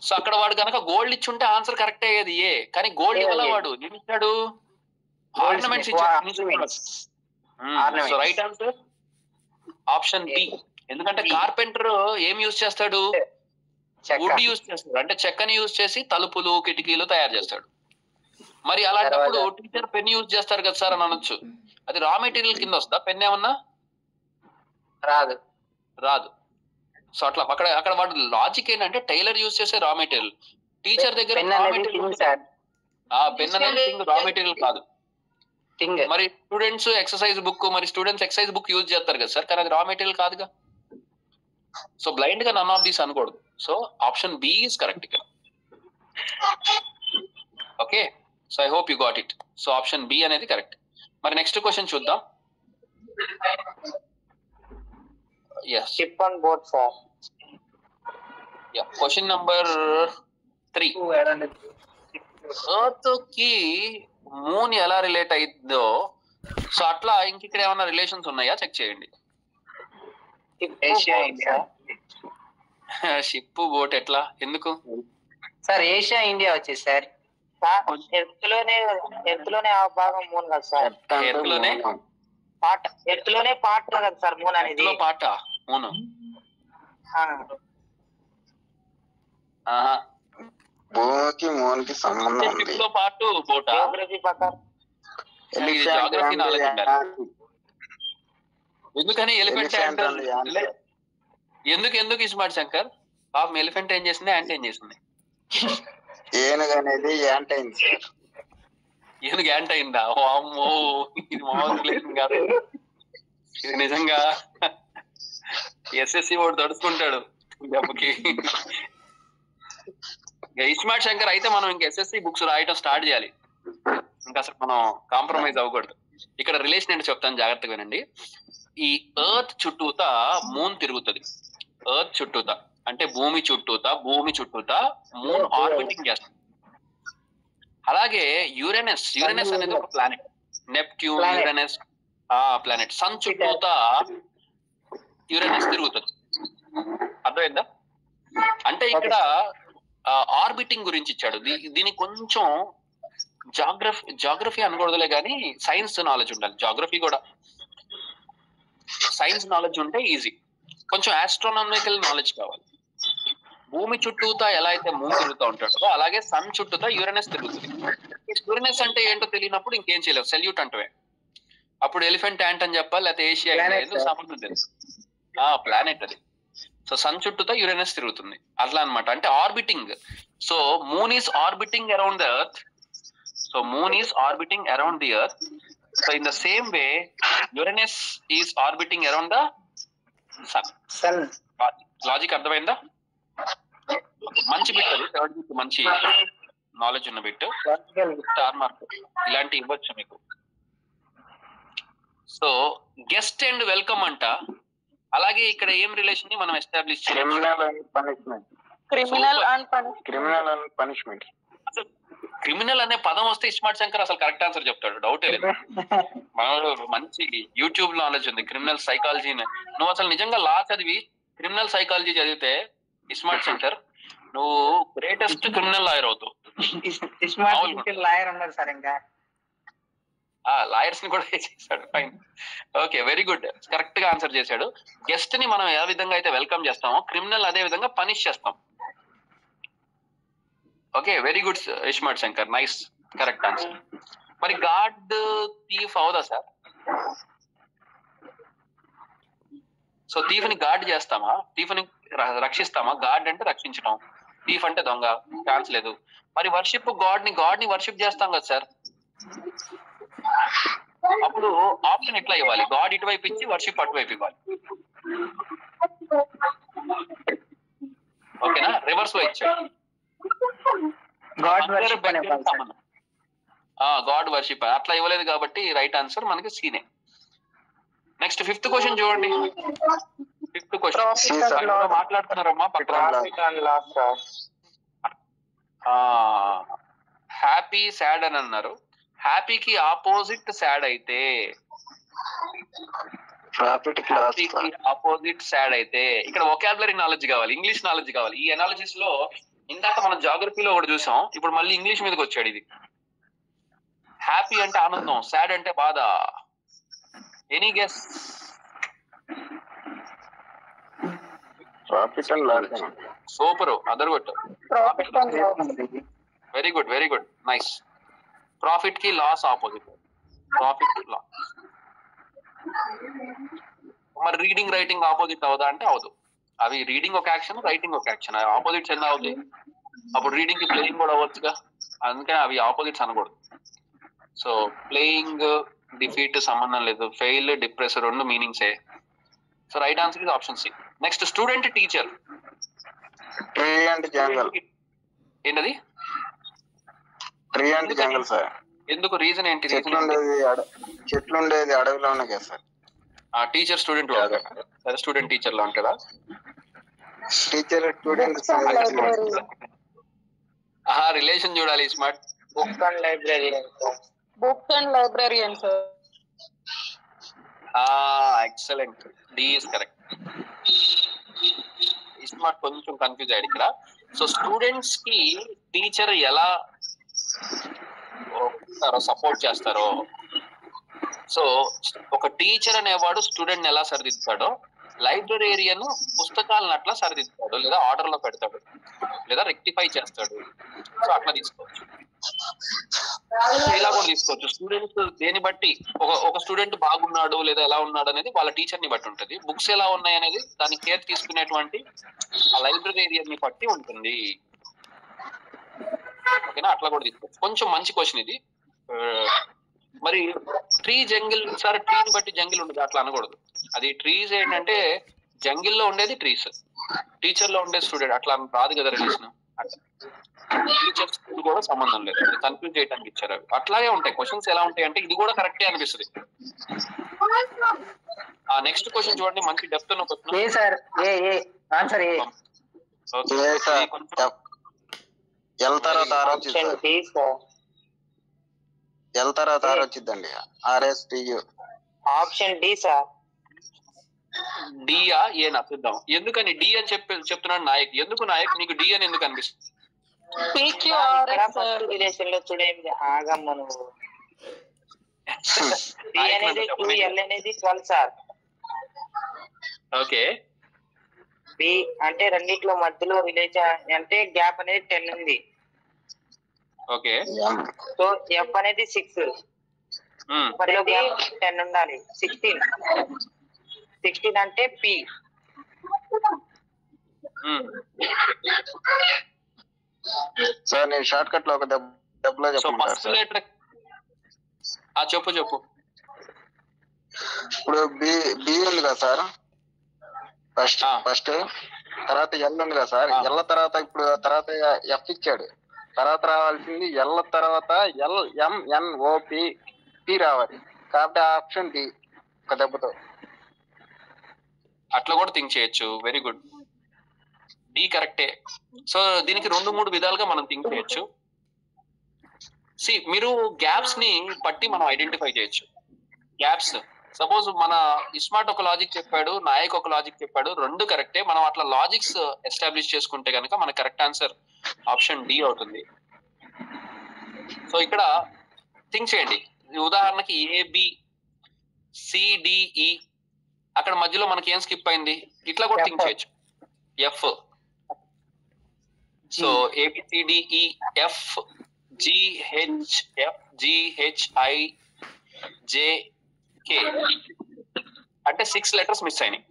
సో అక్కడ వాడు కనుక గోల్డ్ ఇచ్చుంటే ఆన్సర్ కరెక్ట్ అయ్యేది ఏ. కానీ గోల్డ్ ఇవ్వాల, వాడు ఏమి ఇచ్చాడు? ఆర్నమెంట్స్ ఇచ్చాడు. So right answer option B. ఎందుకంటే కార్పెంటర్ ఏం యూజ్ చేస్తాడు? వుడ్ యూజ్ చేస్తాడు. అంటే చెక్కని యూజ్ చేసి తలుపులు, కిటికీలు తయారు చేస్తాడు. మరి అలాంటప్పుడు టీచర్ పెన్ యూజ్ చేస్తారు కదా సార్ అని అనొచ్చు. అది రా మెటీరియల్ కింద వస్తుందా? పెన్ ఏమన్నా రాదు. సో అట్లా అక్కడ వాడు లాజిక్ ఏంటంటే టైలర్ యూజ్ చేసే రా మెటీరియల్. టీచర్ దగ్గర పెన్ అనేది రా మెటీరియల్ కాదు. మరి స్టూడెంట్స్ ఎక్సర్సైజ్ బుక్, మరి స్టూడెంట్స్ ఎక్సర్సైజ్ బుక్ యూజ్ చేస్తారు కదా సార్, కానీ అది రా మెటీరియల్ కాదుగా. సో బ్లైండ్ గా నన్ ఆఫ్ దీస్ అనకూడదు. So option B is correct ఇక్కడ. Okay, so I hope you got it. So option B అనేది కరెక్ట్. మరి నెక్స్ట్ క్వశ్చన్ చూద్దాం. Ship on board sir. Question number 3. Earth కి moon ఎలా relate అయిందో, so అట్లా ఇంకిక్కడ ఏమైనా రిలేషన్స్ ఉన్నాయా చెక్ చేయండి. షిప్ బోట్ ఎట్లా, ఎందుకు సార్? ఏషియా ఇండియా వచ్చేసి సార్ ఎత్తులోనే ఆ భాగం మూన్ కదా సార్. ఎత్తులోనే పార్ట్ కదా సార్ మూన్ అనేది. పాట మూన్. భూమికి మూన్కి సంబంధం ఉంది. పాటు బోటా? జియోగ్రఫీ ప్రకారం జాగ్రఫీ నాలెడ్జ్ ఉండాలి. ఎందుకని ఎలిఫెంట్ ఎందుకు స్మార్ట్ శంకర్? పాపం ఎలిఫెంట్ ఏం చేసింది, యాంట్ ఏం చేసింది? ఏనుగు అనేది యాంట్ అయింది సార్. ఏనుగు యాంట్ అయిందా? అమ్మో, ఇది మామూలు లేదు కాదు. ఇది నిజంగా ఎస్ఎస్సి వాడు తడుచుకుంటాడు దెబ్బకి. ఇస్మార్ట్ శంకర్ అయితే మనం ఇంకా ఎస్ఎస్సి బుక్స్ రాయటం స్టార్ట్ చేయాలి. ఇంకా అసలు మనం కాంప్రమైజ్ అవ్వకూడదు. ఇక్కడ రిలేషన్ ఏంటో చెప్తాను, జాగ్రత్తగా వినండి. ఈ ఎర్త్ చుట్టూతా మూన్ తిరుగుతుంది. ఎర్త్ చుట్టూతా అంటే భూమి చుట్టూతా మూన్ ఆర్బిటింగ్ చేస్తుంది. అలాగే యురేనస్ అనేది ఒక planet. Neptune, Uranus planet. Sun చుట్టూతా యురేనస్ తిరుగుతుంది. అర్థమైందా? అంటే ఇక్కడ ఆర్బిటింగ్ గురించి ఇచ్చాడు. దీనికి కొంచెం జాగ్రఫీ అనకూడదులే కానీ సైన్స్ నాలెడ్జ్ ఉండాలి. జాగ్రఫీ కూడా సైన్స్ నాలెడ్జ్ ఉంటే ఈజీ. కొంచెం ఆస్ట్రోనామికల్ నాలెడ్జ్ కావాలి. భూమి చుట్టూతా ఎలా అయితే మూన్ తిరుగుతూ ఉంటాడో అలాగే సన్ చుట్టూతా యురేనస్ తిరుగుతుంది. యురేనస్ అంటే ఏంటో తెలియనప్పుడు ఇంకేం చేయలేవు, సెల్యూట్ అంటవే. అప్పుడు ఎలిఫెంట్ యాంట్ అని చెప్పాలి, లేకపోతే ఏషియా ఎందుకు సంబంధం తెలుసు. ప్లానెట్ అది. సో సన్ చుట్టూతా యురేనస్ తిరుగుతుంది అట్లా అనమాట. అంటే orbiting. So moon is orbiting around the earth. So moon is orbiting around the earth. So in the same way Uranus is orbiting around the sun. Logic అర్థమైందా? మంచి bit అది, third bit మంచి knowledge ఉన్న bit. Star mark ఇలాంటి ఇవ్వచ్చు మీకు. So guest and welcome అంట. అలాగే ఇక్కడ ఏం రిలేషన్ ని మనం ఎస్టాబ్లిష్ చేయాలి? Criminal and punishment. అసలు క్రిమినల్ అనే పదం వస్తే ఇస్మార్ట్ శంకర్ అసలు కరెక్ట్ ఆన్సర్ చెప్తాడు, డౌటే లేదు. మనలో మంచి యూట్యూబ్ నాలెడ్జ్ ఉంది. Criminal psychology. నువ్వు అసలు నిజంగా లా చదివి క్రిమినల్ సైకాలజీ చదివితే ఇస్మార్ట్ శంకర్ నువ్వు గ్రేటెస్ట్ క్రిమినల్ లాయర్ అవుతావు. లాయర్ ఉన్నారు సార్, ఇంకా లాయర్స్ ని కూడా చేశాడు. Fine, okay, very good. Correct గా ఆన్సర్ చేశాడు. గెస్ట్ ని మనం ఏ విధంగా అయితే వెల్కమ్ చేస్తామో క్రిమినల్ అదే విధంగా పనిష్ చేస్తాం. Okay, very good iSmart Shankar, nice, correct answer. మరి గాడ్ థీఫ్ అవుదా సార్? సో థీఫ్ ని గాడ్ చేస్తామా? థీఫ్ ని రక్షిస్తామా? గాడ్ అంటే రక్షించడం, థీఫ్ అంటే దొంగ, ఛాన్స్ లేదు. మరి వర్షిప్ గాడ్ ని వర్షిప్ చేస్తాం కదా సార్. అప్పుడు ఆప్షన్ ఎట్లా ఇవ్వాలి? గాడ్ ఇటువైపు ఇచ్చి వర్షిప్ అటువైపు ఇవ్వాలి. ఓకేనా? రివర్స్ లో ఇచ్చాడు. గాడ్ వర్షిప్ అట్లా ఇవ్వలేదు కాబట్టి రైట్ ఆన్సర్ మనకి సీనే. నెక్స్ట్ ఫిఫ్త్ క్వశ్చన్ చూడండి. ఫిఫ్త్ క్వశ్చన్ మాట్లాడుతున్నారమ్మా పక్కన. హ్యాపీ సాడ్ అని అన్నారు. హ్యాపీకి ఆపోజిట్ సాడ్ అయితే, ఆపోజిట్ సాడ్ అయితే ఇక్కడ వొకాబులరీ నాలెడ్జ్ కావాలి, ఇంగ్లీష్ నాలెడ్జ్ కావాలి. ఈ అనాలిసిస్ లో ఇందాక మనం జాగ్రఫీలో ఒకటి చూసాం, ఇప్పుడు మళ్ళీ ఇంగ్లీష్ మీదకి వచ్చాడు. ఇది హ్యాపీ అంటే ఆనందం, సాడ్ అంటే బాధ. Any guess? సూపర్, అదర్గొట్టు. Very good, very good, nice. Profit కి లాస్ ఆపోజిట్. Profit loss. మరి రీడింగ్ రైటింగ్ ఆపోజిట్ అవుదా అంటే అవదు. అవి రీడింగ్ ఒక యాక్షన్, రైటింగ్ ఒక యాక్షన్. అవి ఆపోజిట్స్ ఎన్ని అవుతాయి? అప్పుడు రీడింగ్ కి ప్లేయింగ్ కూడా అవ్వచ్చుగా, అందుకని అవి ఆపోజిట్స్ అనకూడదు. సో ప్లేయింగ్ డిఫీట్ సంబంధం లేదు. ఫెయిల్, డిప్రెస్ రెండు మీనింగ్సే. So right answer is option C. Next student teacher. ఏంటది? ట్రీ అంటే జంగల్ సార్. ఎందుకు? రీజన్ ఏంటి? చెట్లు ఉండేది అడవిలో ఉన్నాయి కదా సార్. టీచర్ స్టూడెంట్ లో సరే, స్టూడెంట్ టీచర్ లో ఉంటుందా? టీచర్ స్టూడెంట్ రిలేషన్ చూడాలి smart. Book and librarian sir. Excellent, D is correct. Smart కొంచెం కన్ఫ్యూజ్ అయ్యాడు ఇక్కడ. సో స్టూడెంట్స్ కి టీచర్ ఎలా సపోర్ట్ చేస్తారో, సో ఒక టీచర్ అనేవాడు స్టూడెంట్ ఎలా సరిదిద్దుతాడో, లైబ్రరీరియన్ పుస్తకాలను అట్లా సరిదిద్దుతాడు, లేదా ఆర్డర్ లో పెడతాడు, లేదా రెక్టిఫై చేస్తాడు. సో అట్లా తీసుకోవచ్చు, ఇలా కూడా తీసుకోవచ్చు. స్టూడెంట్స్ దేని బట్టి, ఒక స్టూడెంట్ బాగున్నాడు లేదా ఎలా ఉన్నాడు అనేది వాళ్ళ టీచర్ ని బట్టి ఉంటుంది. బుక్స్ ఎలా ఉన్నాయి అనేది దాని కేర్ తీసుకునేటువంటి ఆ లైబ్రరీరియన్ ని బట్టి ఉంటుంది. ఓకేనా? అట్లా కూడా తీసుకోవచ్చు. కొంచెం మంచి క్వశ్చన్ ఇది. మరి ట్రీ జంగిల్ సార్, ట్రీని బట్టి జంగిల్ ఉండదు అట్లా అనకూడదు. అది ట్రీస్ ఏంటంటే జంగిల్లో ఉండేది ట్రీస్, టీచర్ లో ఉండేది స్టూడెంట్, అట్లా రాదు కదా రిలేషన్. టీచర్స్ కూడా సంబంధం లేదు, కన్ఫ్యూజ్ చేయడానికి ఇచ్చారు అవి. అట్లాగే ఉంటాయి క్వశ్చన్స్. ఎలా ఉంటాయి అంటే ఇది కూడా కరెక్టే అనిపిస్తుంది. ఆ నెక్స్ట్ క్వశ్చన్ చూడండి, మంచి డెప్త్ ఉన్న question. A sir A answer A. L తర్వాత ఆర్ వచ్చింది, ఎల్ తర్వాత ఆర్ వచ్చిందండి. RSTU. Option D sir. డియా ఏనా చూద్దాం. ఎందుకని డి అని చెప్తున్నాడు నాయక్. ఎందుకు నాయక్ నీకు డి అని ఎందుకు అనిపిస్తుంది? రిలేషన్ లో చూడేది ఆగమ్మ నువ్వు. డి అనేది 2, ఎల్ అనేది 12 సార్. ఓకే. బి అంటే రెండిట్లో మధ్యలో రిలేషన్ అంటే గ్యాప్ అనేది 10 ఉంది. ఓకే. సో ఎఫ్ అనేది 6, మధ్యలో గ్యాప్ 10 ఉండాలి. 16 అంటే పి. సార్ నేను షార్ట్ కట్ లో ఒక దెబ్బలో చెప్పండి సార్. చెప్పు. ఇప్పుడు బి ఉంది కదా సార్, ఫస్ట్ తర్వాత ఎల్ ఉంది కదా సార్. ఎల్ తర్వాత ఇప్పుడు తర్వాత ఎఫ్ ఇచ్చాడు, తర్వాత రావాల్సింది ఎల్ తర్వాత LMNOP రావాలి. కాబట్టి ఆప్షన్ డి ఒక దెబ్బతో. అట్లా కూడా థింక్ చేయొచ్చు. వెరీ గుడ్, డి కరెక్టే. సో దీనికి 2-3 విధాలుగా మనం థింక్ చేయొచ్చు. మీరు గ్యాప్స్ ని బట్టి మనం ఐడెంటిఫై చేయొచ్చు. గ్యాప్స్ సపోజ్ మన ఇస్మార్ట్ ఒక లాజిక్ చెప్పాడు, నాయక్ ఒక లాజిక్ చెప్పాడు, 2 కరెక్టే. మనం అట్లా లాజిక్స్ ఎస్టాబ్లిష్ చేసుకుంటే కనుక మన కరెక్ట్ ఆన్సర్ ఆప్షన్ డి అవుతుంది. సో ఇక్కడ థింక్ చేయండి. ఉదాహరణకి ABCDE, అక్కడ మధ్యలో మనకి ఏం స్కిప్ అయింది, ఇట్లా కూడా థింక్ చేయొచ్చు. ఎఫ్. సో ABCDEF GHIJK అంటే 6 లెటర్స్ మిస్ అయినాయి.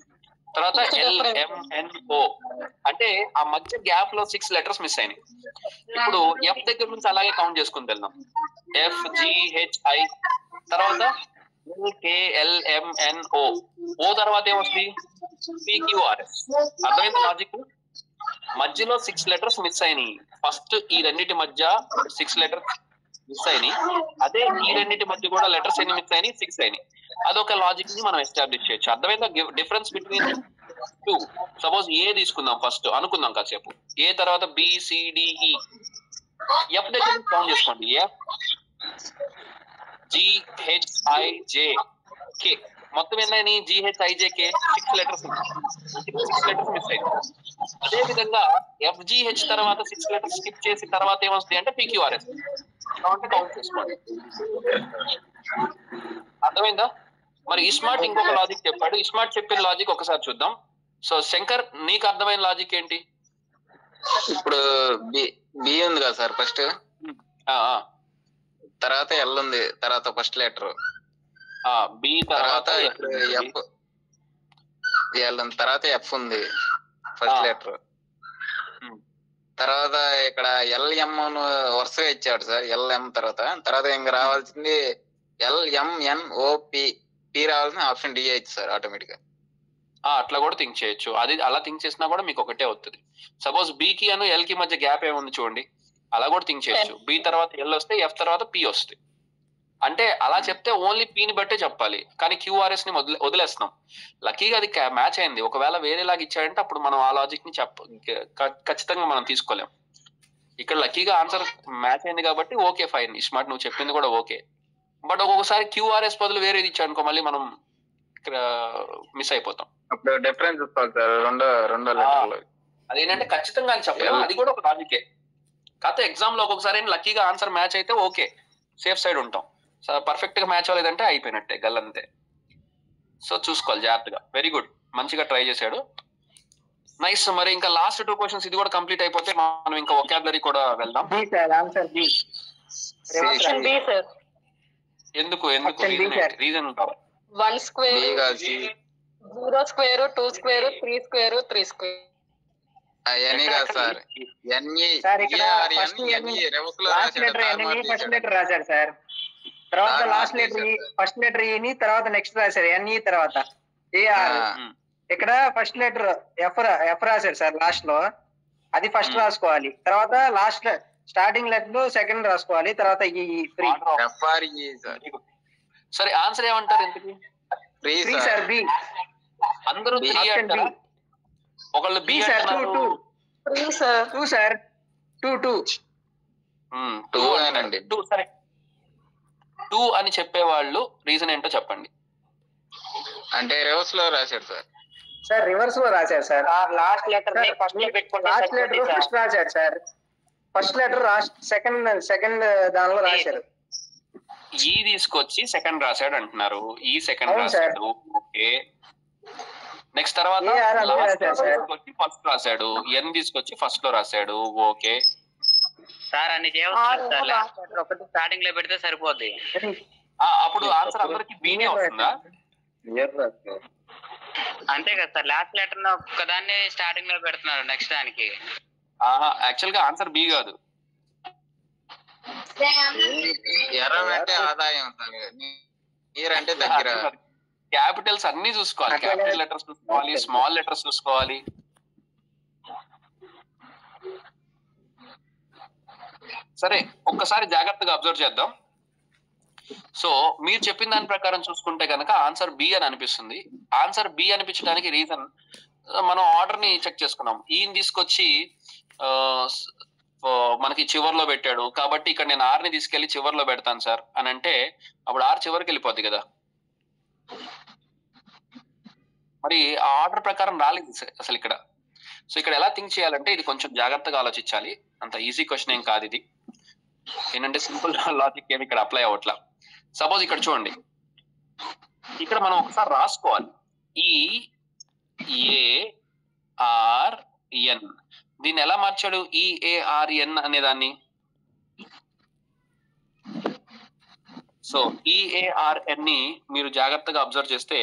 తర్వాత LMNO అంటే ఆ మధ్య గ్యాప్ లో 6 లెటర్స్ మిస్ అయినాయి. ఇప్పుడు ఎఫ్ దగ్గర నుంచి అలాగే కౌంట్ చేసుకుని వెళ్దాం. FGHI తర్వాత LKLMNO, ఓ తర్వాత ఏమొస్తుంది PQRS. అర్థమైంది లాజిక్? మధ్యలో 6 లెటర్స్ మిస్ అయినాయి. ఫస్ట్ ఈ రెండింటి మధ్య 6 లెటర్స్ మిస్ అయినాయి. అదే ఈ రెండింటి మధ్య కూడా లెటర్స్ ఎన్ని మిస్ అయినాయి, 6 అయినాయి. అదొక లాజిక్ ని మనం ఎస్టాబ్లిష్ చేయొచ్చు. అర్థమైందా డిఫరెన్స్ బిట్వీన్ 2? సపోజ్ ఏ తీసుకుందాం ఫస్ట్ అనుకుందాం కాసేపు. ఏ తర్వాత BCDE, ఎఫ్ దగ్గర కౌంట్ చేసుకోండి. FGHIJK మొత్తం ఎన్నైనా GHIJK 6 లెటర్స్ మిస్ అయింది. అదే విధంగా FGH తర్వాత 6 లెటర్స్ స్కిప్ చేసి తర్వాత ఏమొస్తుంది అంటే PQRS. కౌంట్ చేసుకోండి. అర్థమైందా? మరి ఇస్మార్ట్ ఇంకొక లాజిక్ చెప్పాడు. ఇస్మార్ట్ చెప్పిన లాజిక్ ఒకసారి చూద్దాం. సో శంకర్, నీకు అర్థమైన లాజిక్ ఏంటి? ఇప్పుడు బి ఉంది కదా సార్, ఫస్ట్ తర్వాత ఎల్ ఉంది, తర్వాత ఫస్ట్ లెటర్ బి, తర్వాత ఎఫ్, ఎల్ తర్వాత ఎఫ్ ఉంది ఫస్ట్ లెటర్. తర్వాత ఇక్కడ LM వరుసగా ఇచ్చాడు సార్. LM తర్వాత ఇంక రావాల్సింది LMNOP రావాల్సిన ఆప్షన్ డి అయితే సార్ ఆటోమేటిక్ గా. అట్లా కూడా థింక్ చేయొచ్చు. అది అలా థింక్ చేసినా కూడా మీకు ఒకటే అవుతుంది. సపోజ్ బి కి ఎల్ కి మధ్య గ్యాప్ ఏముంది చూడండి, అలా కూడా థింక్ చేయొచ్చు. బి తర్వాత ఎల్ వస్తే ఎఫ్ తర్వాత పి వస్తుంది. అంటే అలా చెప్తే ఓన్లీ పిని బట్టే చెప్పాలి, కానీ QRS ని వదిలేస్తున్నాం. లక్కీగా అది మ్యాచ్ అయింది. ఒకవేళ వేరేలాగా ఇచ్చాడంటే అప్పుడు మనం ఆ లాజిక్ ని ఖచ్చితంగా మనం తీసుకోలేం. ఇక్కడ లక్కీగా ఆన్సర్ మ్యాచ్ అయింది కాబట్టి ఓకే, ఫైన్. ఇస్మార్ట్ నువ్వు చెప్పింది కూడా ఓకే. బట్ ఒక్కొక్కసారి QRS బదులు వేరేది ఇచ్చాడు అనుకో, మళ్ళీ మనం మిస్ అయిపోతాం. అప్పుడు డిఫరెన్స్ చూసుకోవాలి సార్ రెండో లెటర్లో. అదేంటంటే ఖచ్చితంగా అని చెప్పలేము, అది కూడా ఒక లాజికే. కాకపోతే ఎగ్జామ్ లో ఒక్కొక్కసారి లక్కీగా ఆన్సర్ మ్యాచ్ అయితే ఓకే, సేఫ్ సైడ్ ఉంటాం. పర్ఫెక్ట్ గా మ్యాచ్ అవ్వలేదంటే అయిపోయినట్టే, గల్లంతే. సో చూసుకోవాలి జాగ్రత్తగా. వెరీ గుడ్, మంచిగా ట్రై చేశాడు. నైస్. మరి ఇంకా లాస్ట్ 2 క్వశ్చన్స్, ఇది కూడా కంప్లీట్ అయిపోతే మనం ఇంకా వొకాబులరీ కూడా వెళ్దాం. ఎందుకు reason 1 square, 0 square, 2 square, 3 square, 3 square. అవన్నీ కాదు సార్. ఫస్ట్ లెటర్ రాశారు సార్, తర్వాత లాస్ట్ లెటర్ ఫస్ట్ లెటర్ ఈని తర్వాత నెక్స్ట్ రాశారు NE తర్వాత AR. ఇక్కడ ఫస్ట్ లెటర్ ఎఫ్ రాశారు సార్ లాస్ట్ లో, అది ఫస్ట్ రాసుకోవాలి. తర్వాత లాస్ట్ స్టార్టింగ్ లెటర్ లో సెకండ్ రాసుకోవాలి, తర్వాత ఈ ఫ్రీ. FRE sir. సరే ఆన్సర్ ఏమంటారు ఇంతకి? Free free sir. Sir, B. అందరూ 3 అంటారా? ఒకళ్ళు బి బి సార్, అంటున్నారు. 3 సార్. 2 సార్, 2 Two అంటారు. అనండి. 2 సరే 2 అని చెప్పేవాళ్ళు రీజన్ ఏంటో చెప్పండి. అంటే రివర్స్ లో రాశాడు సార్. సార్ రివర్స్ లో రాశారు సార్. లాస్ట్ లెటర్ ని ఫస్ట్ లో పెట్టుకుంటే లాస్ట్ లెటర్ ఫస్ట్ రాశారు సార్. ఫస్ట్ లెటర్ సెకండ్ దానిలో రాశారు. ఈ తీసుకొచ్చి సెకండ్ రాశాడు అంటున్నారు. ఈ సెకండ్ అవును సార్. రాశాడు. ఓకే. నెక్స్ట్ తర్వాత AR అంటే లాస్ట్ రాశాడు సార్. తీసుకొచ్చి ఫస్ట్ రాశాడు. ఎన్ తీసుకొచ్చి ఫస్ట్ లో రాశాడు. ఓకే. సార్ అన్ని చేయవచ్చు సార్. లాస్ట్ లెటర్ ఒకటి స్టార్టింగ్ లో పెడితే సరిపోద్ది. అప్పుడు ఆన్సర్ అందరికి బీనే వస్తుందా? అంతే కదా సార్, లాస్ట్ లెటర్ ఒక్కదాన్ని స్టార్టింగ్ లో పెడుతున్నారు నెక్స్ట్ దానికి. యాక్చువల్ గా ఆన్సర్ బి కాదు. ఎర్ర అంటే ఆదాయం సార్. మీరంటే దగ్గర. క్యాపిటల్స్ అన్ని చూసుకోవాలి. క్యాపిటల్ లెటర్స్ చూసుకోవాలి, స్మాల్ లెటర్స్ చూసుకోవాలి. సరే ఒక్కసారి జాగ్రత్తగా అబ్జర్వ్ చేద్దాం. సో మీరు చెప్పిన దాని ప్రకారం చూసుకుంటే కనుక ఆన్సర్ బి అని అనిపిస్తుంది. ఆన్సర్ బి అనిపించడానికి రీజన్ మనం ఆర్డర్ ని చెక్ చేసుకున్నాం. ఈయన తీసుకొచ్చి మనకి చివర్లో పెట్టాడు కాబట్టి ఇక్కడ నేను ఆర్ ని తీసుకెళ్లి చివర్లో పెడతాను సార్ అని అంటే అప్పుడు ఆర్ చివరికి వెళ్ళిపోద్ది కదా. మరి ఆ ఆర్డర్ ప్రకారం రాలేదు అసలు ఇక్కడ. సో ఇక్కడ ఎలా థింక్ చేయాలంటే ఇది కొంచెం జాగ్రత్తగా ఆలోచించాలి. అంత ఈజీ క్వశ్చన్ ఏం కాదు ఇది. ఏంటంటే సింపుల్ లాజిక్ ఏమి ఇక్కడ అప్లై అవ్వట్లా. సపోజ్ ఇక్కడ చూడండి, ఇక్కడ మనం ఒకసారి రాసుకోవాలి EARN. దీన్ని ఎలా మార్చాడు EARN అనే దాన్ని? సో EARN ని మీరు జాగ్రత్తగా అబ్జర్వ్ చేస్తే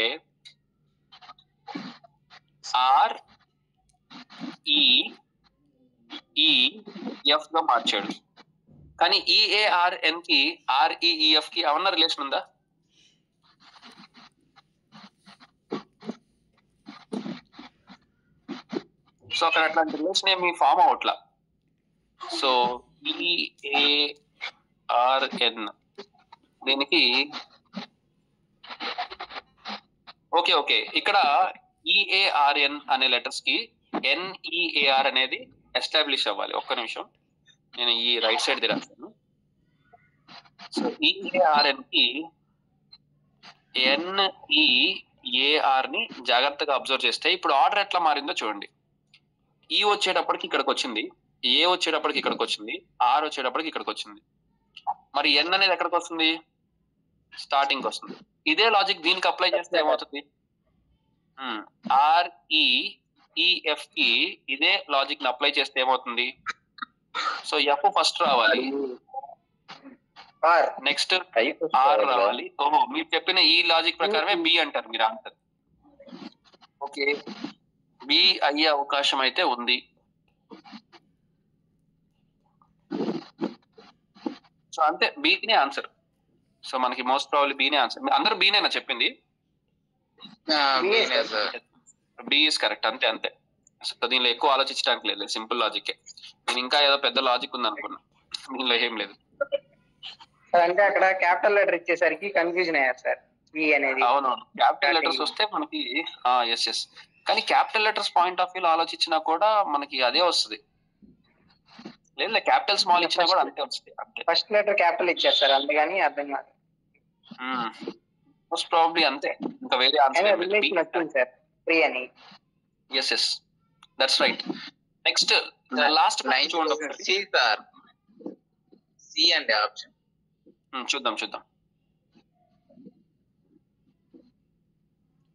REEF గా మార్చాడు. కానీ EARN కి REEF కి ఏమన్నా రిలేషన్ ఉందా? సో అక్కడ అట్లాంటి రిలేషన్ ఏమి ఫామ్ అవట్లా. సో EARN దీనికి ఓకే ఇక్కడ EARN అనే లెటర్స్ కి NEAR అనేది ఎస్టాబ్లిష్ అవ్వాలి. ఒక్క నిమిషం, నేను ఈ రైట్ సైడ్ ది రాస్తాను. సో EARN కి NEAR ని జాగ్రత్తగా అబ్జర్వ్ చేస్తే ఇప్పుడు ఆర్డర్ ఎట్లా మారిందో చూడండి. ఈ వచ్చేటప్పటికి ఇక్కడికి వచ్చింది, ఏ వచ్చేటప్పటికి ఇక్కడికి వచ్చింది, ఆర్ వచ్చేటప్పటికి ఇక్కడికి వచ్చింది. మరి ఎన్ అనేది ఎక్కడికి వస్తుంది? స్టార్టింగ్ వస్తుంది. ఇదే లాజిక్ దీనికి అప్లై చేస్తే ఏమవుతుంది? REEF కి ఇదే లాజిక్ ని అప్లై చేస్తే ఏమవుతుంది? సో ఎఫ్ ఫస్ట్ రావాలి, నెక్స్ట్ ఆర్ రావాలి. ఓహో, మీరు చెప్పిన ఈ లాజిక్ ప్రకారమే బి అంటారు మీరు ఆన్సర్. ఓకే, బి అయ్యే అవకాశం అయితే ఉంది. సో అంతే, బీనే ఆన్సర్. సో మనకి మోస్ట్ ప్రాబ్లీ బీనే ఆన్సర్. అందరూ బీనేనా చెప్పింది? B is correct. అంతే. సో దీనిలో ఎక్కువ ఆలోచించడానికి లేదు, సింపుల్ లాజిక్. నేను ఇంకా ఏదో పెద్ద లాజిక్ ఉంది అనుకున్నా, దీనిలో ఏం లేదు. అంటే అక్కడ క్యాపిటల్ లెటర్ ఇచ్చేసరికి కన్ఫ్యూజన్ అయ్యారు సార్. ఈ అనేది అవునవును, క్యాపిటల్ లెటర్స్ వస్తే మనకి ఎస్ కానీ క్యాపిటల్ లెటర్స్ పాయింట్ ఆఫ్ వ్యూలో ఆలోచించినా కూడా మనకి అదే వస్తుంది. లేదు క్యాపిటల్ స్మాల్ ఇచ్చినా కూడా అంతే వస్తుంది. అంతే, ఫస్ట్ లెటర్ క్యాపిటల్ ఇచ్చారు సార్, అందుకని అర్థం కాదు. మోస్ట్ ప్రాబబ్లీ అంతే, ఇంకా వేరే ఆన్సర్ వచ్చింది సార్ ఫ్రీ అని. Yes that's right. Next last చూడండి, సి సార్. సి అండి ఆప్షన్. చూద్దాం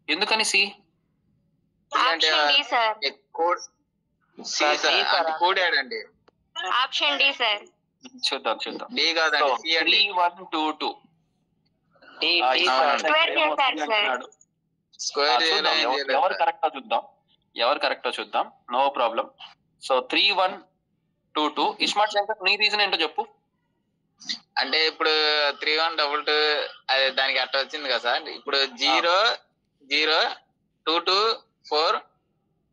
ఎందుకని సి? Option D sir. కోడాడ్ అండి. Option D sir. చూద్దాం డి కాదండి, సి అండి. 3122 ఎవరు కరెక్టో చూద్దాం. No problem. So 3122 iSmart Shankar, నీ రీజన్ ఏంటో చెప్పు. అంటే ఇప్పుడు 3122 అదే దానికి అట్ట వచ్చింది కదా సార్. ఇప్పుడు 0 0 2 2 4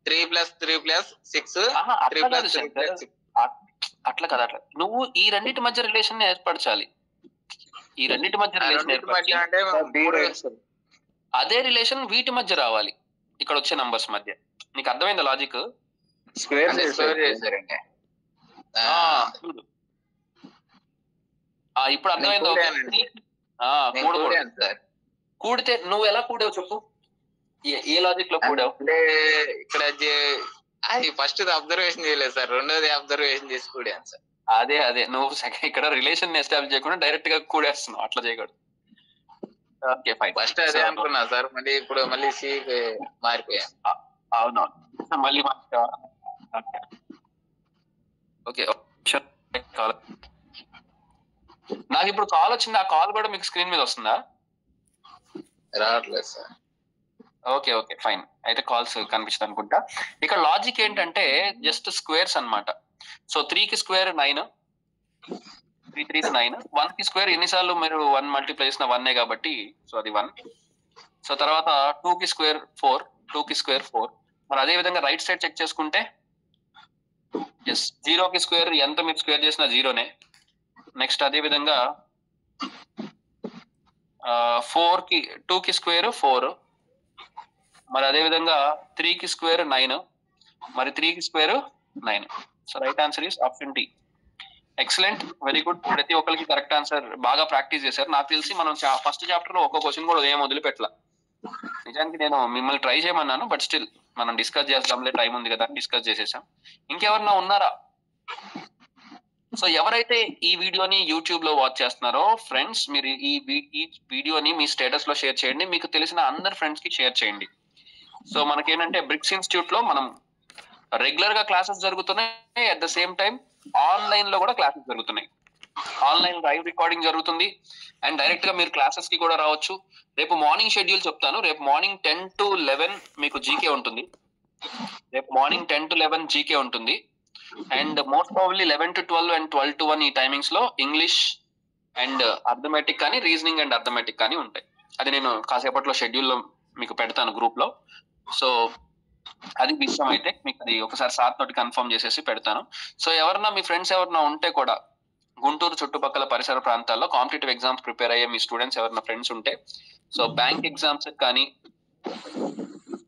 3 + 3 + 6 3 + 3 + 6. అట్లా కదా, అట్లా నువ్వు ఈ రెండింటి మధ్య రిలేషన్ ఏర్పరచాలి. ఈ రెండింటి మధ్య రిలేషన్ ఏర్పరచి అంటే అదే రిలేషన్ వీటి మధ్య రావాలి, ఇక్కడ వచ్చే నంబర్స్ మధ్య. నీకు అర్థమైందా లాజిక్? స్క్వేర్ చేశారండి. చూడు ఇప్పుడు అర్థమైందా? కూడితే నువ్వు ఎలా కూడావు చెప్పు, ఏ లాజిక్ లో కూడావు? అంటే ఇక్కడ అది ఫస్ట్ అబ్జర్వేషన్ చేయలేదు సార్, రెండోది అబ్జర్వేషన్ చేసి కూడాను సార్. అదే నువ్వు ఇక్కడ రిలేషన్ ఎస్టాబ్లిష్ చేయకుండా డైరెక్ట్ గా కూడేస్తున్నావు, అట్లా చేయకూడదు. Okay fine. ఫస్ట్ అదే అనుకున్నా సార్, మళ్ళీ ఇప్పుడు మళ్ళీ సి మారిపోయా. అవునవును, మళ్ళీ ఓకే. నాకు ఇప్పుడు కాల్ వచ్చింది, ఆ కాల్ కూడా మీకు స్క్రీన్ మీద వస్తుందా? రావట్లేదు సార్. ఓకే ఫైన్, అయితే కాల్స్ కనిపిస్తుంది అనుకుంటా. ఇక్కడ లాజిక్ ఏంటంటే జస్ట్ స్క్వేర్స్ అన్నమాట. సో 3 కి స్క్వేర్ 9, 3 3 9. 1 కి స్క్వేర్ ఎన్నిసార్లు మీరు 1 మల్టిప్లై చేసిన 1 కాబట్టి, సో అది 1. సో తర్వాత 2 కి స్క్వేర్ 4, 2 కి స్క్వేర్ 4. మరి అదే విధంగా రైట్ సైడ్ చెక్ చేసుకుంటే 0 కి స్క్వేర్ ఎంత మీరు స్క్వేర్ చేసినా 0నే. నెక్స్ట్ అదే విధంగా 2 కి స్క్వేర్ 4. మరి అదే విధంగా 3 కి స్క్వేర్ 9, మరి 3 కి square 9. So right answer is option D. Excellent, very good. ప్రతి ఒక్కరికి కరెక్ట్ ఆన్సర్ బాగా ప్రాక్టీస్ చేశారు. నాకు తెలిసి మనం ఫస్ట్ చాప్టర్ లో ఒక్క క్వశ్చన్ కూడా ఏం వదిలిపెట్టలా. నిజానికి నేను మిమ్మల్ని ట్రై చేయమన్నాను, బట్ స్టిల్ మనం డిస్కస్ చేద్దాంలే, టైం ఉంది కదా, డిస్కస్ చేసేసాం. ఇంకెవరన్నా ఉన్నారా? సో ఎవరైతే ఈ వీడియోని యూట్యూబ్ లో వాచ్ చేస్తున్నారో ఫ్రెండ్స్, మీరు ఈ వీడియోని మీ స్టేటస్ లో షేర్ చేయండి, మీకు తెలిసిన అందరి ఫ్రెండ్స్ కి షేర్ చేయండి. సో మనకేంటంటే బ్రిక్స్ ఇన్స్టిట్యూట్ లో మనం రెగ్యులర్ గా క్లాసెస్ జరుగుతున్నాయి, at the same time online లో కూడా క్లాసెస్ జరుగుతున్నాయి. ఆన్లైన్ లైవ్ రికార్డింగ్ జరుగుతుంది, అండ్ డైరెక్ట్ గా మీరు క్లాసెస్ కి కూడా రావచ్చు. రేపు మార్నింగ్ షెడ్యూల్ చెప్తాను. రేపు మార్నింగ్ 10 to 11 మీకు జీకే ఉంటుంది. రేపు మార్నింగ్ 10 to 11 జీకే ఉంటుంది. And most probably 11 to 12 and 12 to 1 ఈ టైమింగ్స్ లో ఇంగ్లీష్ అండ్ అర్థమెటిక్ కానీ, రీజనింగ్ అండ్ అర్థమెటిక్ కానీ ఉంటాయి. అది నేను కాసేపట్లో షెడ్యూల్లో మీకు పెడతాను గ్రూప్ లో. సో అది విషయం అయితే మీకు అది ఒకసారి సార్ తోటి కన్ఫర్మ్ చేసేసి పెడతాను. సో ఎవరన్నా మీ ఫ్రెండ్స్ ఎవరన్నా ఉంటే కూడా గుంటూరు చుట్టుపక్కల పరిసర ప్రాంతాల్లో కాంపిటేటివ్ ఎగ్జామ్స్ ప్రిపేర్ అయ్యే మీ స్టూడెంట్స్ ఎవరైనా ఫ్రెండ్స్ ఉంటే, సో బ్యాంక్ ఎగ్జామ్స్ కానీ,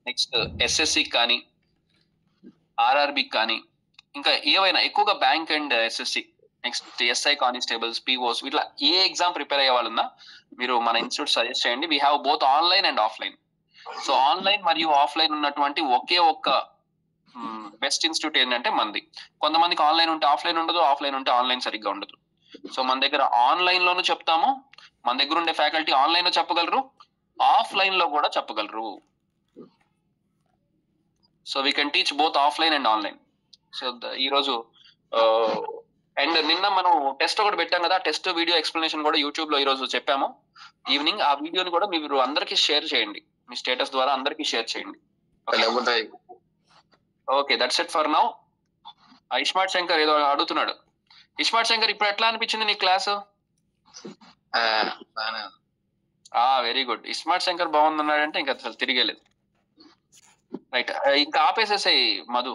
నెక్స్ట్ ఎస్ఎస్సి కానీ, ఆర్ఆర్బి కానీ, ఇంకా ఏవైనా ఎక్కువగా bank and SSC, next SI constables, POs, ఇట్లా ఏ ఎగ్జామ్ ప్రిపేర్ అయ్యే వాళ్ళున్నా మీరు మన ఇన్స్టిట్యూట్ సజెస్ట్ చేయండి. We have both online and offline. So online మరియు ఆఫ్లైన్ ఉన్నటువంటి ఒకే ఒక్క బెస్ట్ ఇన్స్టిట్యూట్ ఏంటంటే మంది. కొంతమందికి ఆన్లైన్ ఉంటే ఆఫ్లైన్ ఉండదు, ఆఫ్లైన్ ఉంటే ఆన్లైన్ సరిగ్గా ఉండదు. సో మన దగ్గర ఆన్లైన్ లోనూ చెప్తాము, మన దగ్గర ఉండే ఫ్యాకల్టీ ఆన్లైన్ లో చెప్పగలరు, ఆఫ్లైన్ లో కూడా చెప్పగలరు. So we can teach both offline and online. So ఈరోజు అండ్ నిన్న మనం టెస్ట్ ఒకటి పెట్టాం కదా, టెస్ట్ వీడియో ఎక్స్ప్లెనేషన్ కూడా యూట్యూబ్ లో ఈరోజు చెప్పాము ఈవినింగ్. ఆ వీడియోని కూడా మీరు అందరికీ షేర్ చేయండి, మీ స్టేటస్ ద్వారా అందరికీ షేర్ చేయండి. Okay, that's it for now. ISmart Shankar ఏదో అడుగుతున్నాడు. ఇస్మార్ట్ శంకర్, ఇప్పుడు ఎట్లా అనిపించింది నీ class? Very good. ISmart Shankar బాగుందన్నాడంటే ఇంకా అసలు తిరిగేలేదు. రైట్, ఇంకా ఆపేసేసాయి మధు.